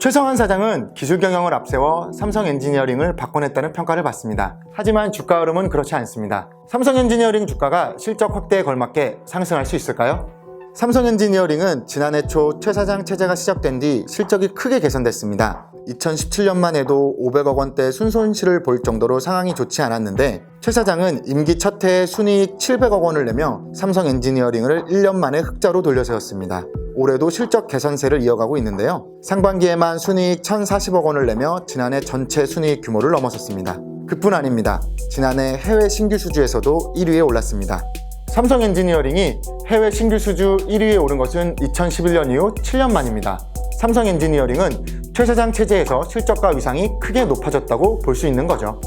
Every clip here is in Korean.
최성환 사장은 기술 경영을 앞세워 삼성 엔지니어링을 바꿔냈다는 평가를 받습니다. 하지만 주가 흐름은 그렇지 않습니다. 삼성 엔지니어링 주가가 실적 확대에 걸맞게 상승할 수 있을까요? 삼성 엔지니어링은 지난해 초 최 사장 체제가 시작된 뒤 실적이 크게 개선됐습니다. 2017년만 해도 500억 원대 순손실을 볼 정도로 상황이 좋지 않았는데 최 사장은 임기 첫 해에 순이익 700억 원을 내며 삼성 엔지니어링을 1년 만에 흑자로 돌려세웠습니다. 올해도 실적 개선세를 이어가고 있는데요. 상반기에만 순이익 1,040억 원을 내며 지난해 전체 순이익 규모를 넘어섰습니다. 그뿐 아닙니다. 지난해 해외 신규 수주에서도 1위에 올랐습니다. 삼성 엔지니어링이 해외 신규 수주 1위에 오른 것은 2011년 이후 7년 만입니다. 삼성 엔지니어링은 최 사장 체제에서 실적과 위상이 크게 높아졌다고 볼 수 있는 거죠.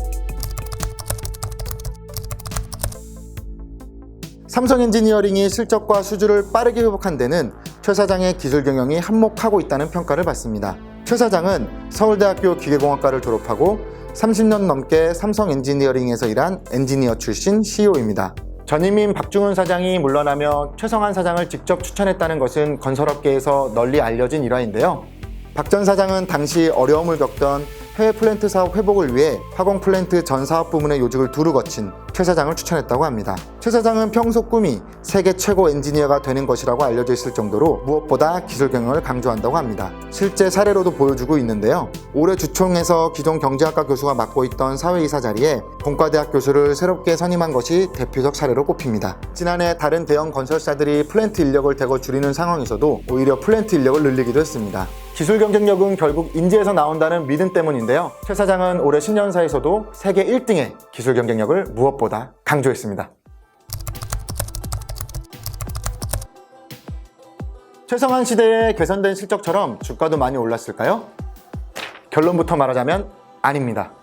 삼성 엔지니어링이 실적과 수주를 빠르게 회복한 데는 최 사장의 기술 경영이 한몫하고 있다는 평가를 받습니다. 최 사장은 서울대학교 기계공학과를 졸업하고 30년 넘게 삼성 엔지니어링에서 일한 엔지니어 출신 CEO입니다. 전임인 박중훈 사장이 물러나며 최성환 사장을 직접 추천했다는 것은 건설업계에서 널리 알려진 일화인데요. 박 전 사장은 당시 어려움을 겪던 해외 플랜트 사업 회복을 위해 화공 플랜트 전 사업 부문의 요직을 두루 거친 최 사장을 추천했다고 합니다. 최 사장은 평소 꿈이 세계 최고 엔지니어가 되는 것이라고 알려져 있을 정도로 무엇보다 기술 경영을 강조한다고 합니다. 실제 사례로도 보여주고 있는데요. 올해 주총에서 기존 경제학과 교수가 맡고 있던 사회이사 자리에 공과대학 교수를 새롭게 선임한 것이 대표적 사례로 꼽힙니다. 지난해 다른 대형 건설사들이 플랜트 인력을 대거 줄이는 상황에서도 오히려 플랜트 인력을 늘리기도 했습니다. 기술 경쟁력은 결국 인재에서 나온다는 믿음 때문인데요. 최 사장은 올해 10년사에서도 세계 1등의 기술 경쟁력을 무엇보다 강조했습니다. 최성환 시대에 개선된 실적처럼 주가도 많이 올랐을까요? 결론부터 말하자면 아닙니다.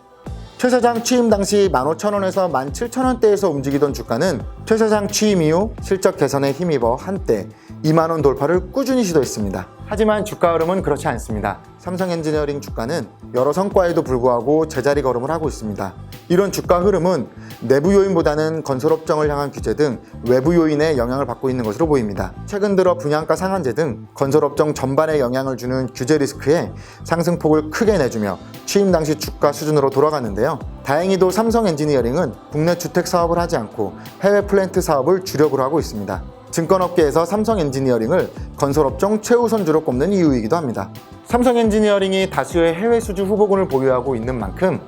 최 사장 취임 당시 15,000원에서 17,000원대에서 움직이던 주가는 최 사장 취임 이후 실적 개선에 힘입어 한때 2만원 돌파를 꾸준히 시도했습니다. 하지만 주가 흐름은 그렇지 않습니다. 삼성 엔지니어링 주가는 여러 성과에도 불구하고 제자리 걸음을 하고 있습니다. 이런 주가 흐름은 내부 요인보다는 건설업종을 향한 규제 등 외부 요인의 영향을 받고 있는 것으로 보입니다. 최근 들어 분양가 상한제 등 건설업종 전반에 영향을 주는 규제 리스크에 상승폭을 크게 내주며 취임 당시 주가 수준으로 돌아갔는데요. 다행히도 삼성 엔지니어링은 국내 주택 사업을 하지 않고 해외 플랜트 사업을 주력으로 하고 있습니다. 증권업계에서 삼성 엔지니어링을 건설업종 최우선주로 꼽는 이유이기도 합니다. 삼성 엔지니어링이 다수의 해외 수주 후보군을 보유하고 있는 만큼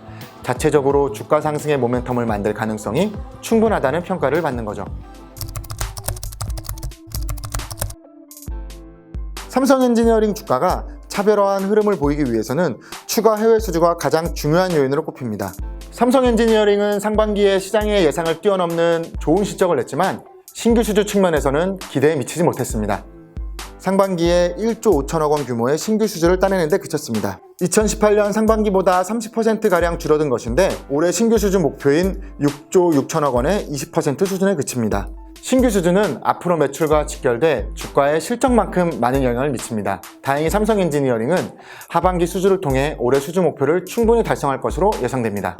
자체적으로 주가 상승의 모멘텀을 만들 가능성이 충분하다는 평가를 받는 거죠. 삼성 엔지니어링 주가가 차별화한 흐름을 보이기 위해서는 추가 해외 수주가 가장 중요한 요인으로 꼽힙니다. 삼성 엔지니어링은 상반기에 시장의 예상을 뛰어넘는 좋은 실적을 냈지만 신규 수주 측면에서는 기대에 미치지 못했습니다. 상반기에 1조 5천억 원 규모의 신규 수주를 따내는 데 그쳤습니다. 2018년 상반기보다 30%가량 줄어든 것인데 올해 신규 수주 목표인 6조 6천억 원의 20% 수준에 그칩니다. 신규 수주는 앞으로 매출과 직결돼 주가에 실적만큼 많은 영향을 미칩니다. 다행히 삼성 엔지니어링은 하반기 수주를 통해 올해 수주 목표를 충분히 달성할 것으로 예상됩니다.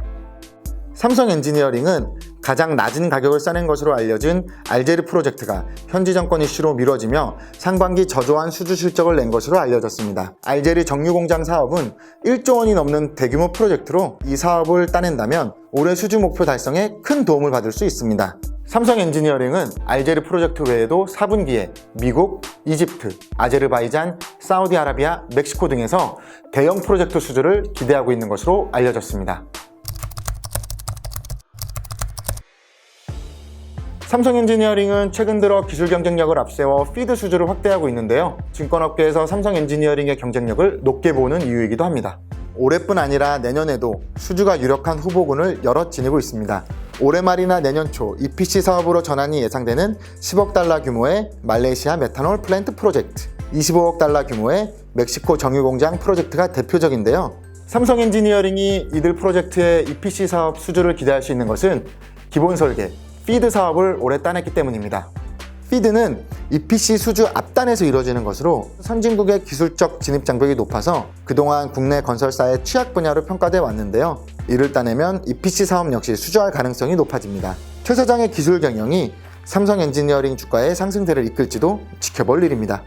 삼성 엔지니어링은 가장 낮은 가격을 싸낸 것으로 알려진 알제리 프로젝트가 현지 정권 이슈로 미뤄지며 상반기 저조한 수주 실적을 낸 것으로 알려졌습니다. 알제리 정유공장 사업은 1조 원이 넘는 대규모 프로젝트로 이 사업을 따낸다면 올해 수주 목표 달성에 큰 도움을 받을 수 있습니다. 삼성 엔지니어링은 알제리 프로젝트 외에도 4분기에 미국, 이집트, 아제르바이잔, 사우디아라비아, 멕시코 등에서 대형 프로젝트 수주를 기대하고 있는 것으로 알려졌습니다. 삼성 엔지니어링은 최근 들어 기술 경쟁력을 앞세워 피드 수주를 확대하고 있는데요. 증권업계에서 삼성 엔지니어링의 경쟁력을 높게 보는 이유이기도 합니다. 올해뿐 아니라 내년에도 수주가 유력한 후보군을 여럿 지니고 있습니다. 올해 말이나 내년 초 EPC 사업으로 전환이 예상되는 10억 달러 규모의 말레이시아 메탄올 플랜트 프로젝트, 25억 달러 규모의 멕시코 정유공장 프로젝트가 대표적인데요. 삼성 엔지니어링이 이들 프로젝트의 EPC 사업 수주를 기대할 수 있는 것은 기본 설계, 피드 사업을 올해 따냈기 때문입니다. 피드는 EPC 수주 앞단에서 이루어지는 것으로 선진국의 기술적 진입 장벽이 높아서 그동안 국내 건설사의 취약 분야로 평가돼 왔는데요. 이를 따내면 EPC 사업 역시 수주할 가능성이 높아집니다. 최 사장의 기술 경영이 삼성 엔지니어링 주가의 상승세를 이끌지도 지켜볼 일입니다.